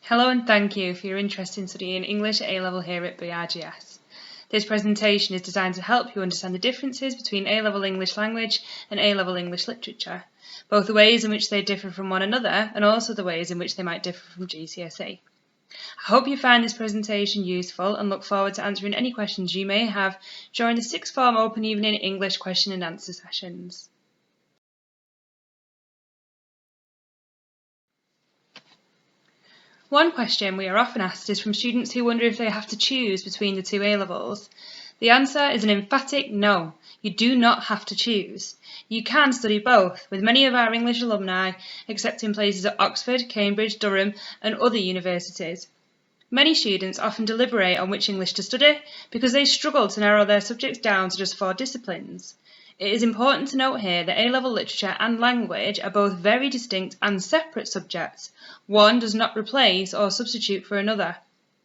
Hello and thank you for your interest in studying English at A-Level here at BRGS. This presentation is designed to help you understand the differences between A-Level English Language and A-Level English Literature, both the ways in which they differ from one another and also the ways in which they might differ from GCSE. I hope you find this presentation useful and look forward to answering any questions you may have during the sixth form open evening English question and answer sessions. One question we are often asked is from students who wonder if they have to choose between the two A-levels. The answer is an emphatic no. You do not have to choose. You can study both, with many of our English alumni accepting places at Oxford, Cambridge, Durham and other universities. Many students often deliberate on which English to study because they struggle to narrow their subjects down to just 4 disciplines. It is important to note here that A-Level Literature and Language are both very distinct and separate subjects. One does not replace or substitute for another.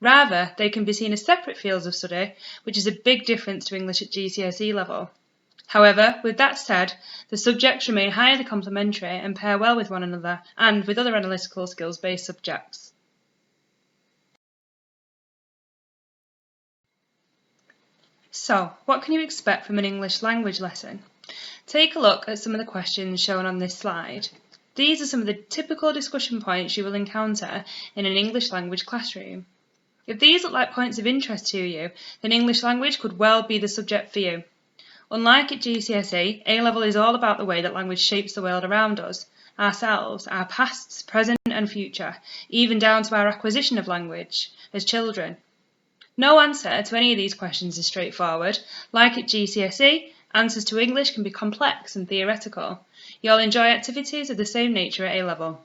Rather, they can be seen as separate fields of study, which is a big difference to English at GCSE level. However, with that said, the subjects remain highly complementary and pair well with one another and with other analytical skills-based subjects. So, what can you expect from an English language lesson? Take a look at some of the questions shown on this slide. These are some of the typical discussion points you will encounter in an English language classroom. If these look like points of interest to you, then English language could well be the subject for you. Unlike at GCSE, A-Level is all about the way that language shapes the world around us, ourselves, our pasts, present and future, even down to our acquisition of language as children. No answer to any of these questions is straightforward. Like at GCSE, answers to English can be complex and theoretical. You'll enjoy activities of the same nature at A-Level.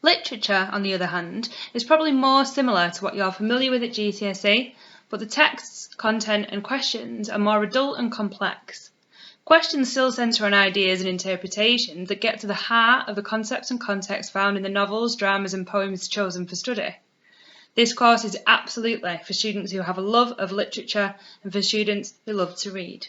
Literature, on the other hand, is probably more similar to what you're familiar with at GCSE, but the texts, content and questions are more adult and complex. Questions still centre on ideas and interpretations that get to the heart of the concepts and context found in the novels, dramas and poems chosen for study. This course is absolutely for students who have a love of literature and for students who love to read.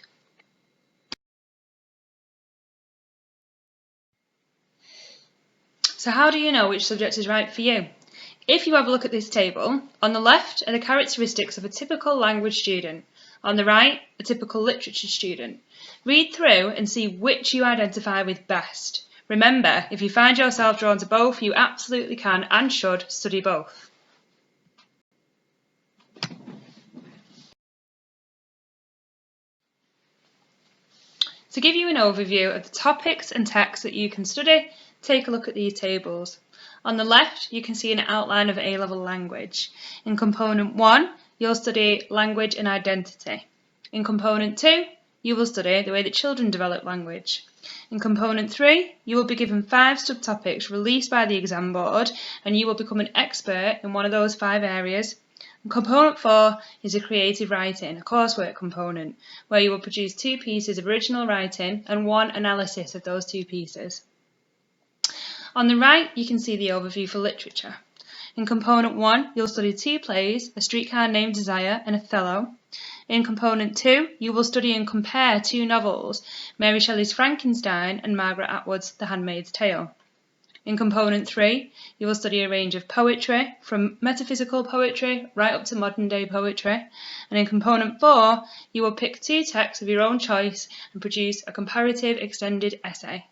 So how do you know which subject is right for you? If you have a look at this table, on the left are the characteristics of a typical language student. On the right, a typical literature student. Read through and see which you identify with best. Remember, if you find yourself drawn to both, you absolutely can and should study both. To give you an overview of the topics and texts that you can study, take a look at these tables. On the left, you can see an outline of A-Level Language. In Component 1, you'll study language and identity. In Component 2, you will study the way that children develop language. In Component 3, you will be given 5 subtopics released by the exam board and you will become an expert in one of those 5 areas. And Component 4 is a creative writing, a coursework component, where you will produce 2 pieces of original writing and 1 analysis of those 2 pieces. On the right, you can see the overview for literature. In Component 1, you'll study 2 plays, A Streetcar Named Desire and Othello. In Component 2, you will study and compare 2 novels, Mary Shelley's Frankenstein and Margaret Atwood's The Handmaid's Tale. In Component 3, you will study a range of poetry, from metaphysical poetry right up to modern day poetry. And in Component 4, you will pick 2 texts of your own choice and produce a comparative extended essay.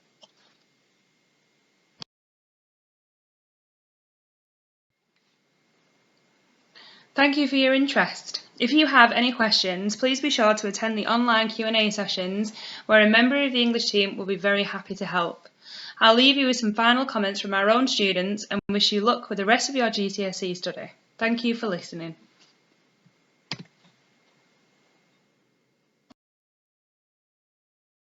Thank you for your interest. If you have any questions, please be sure to attend the online Q&A sessions where a member of the English team will be very happy to help. I'll leave you with some final comments from our own students and wish you luck with the rest of your GCSE study. Thank you for listening.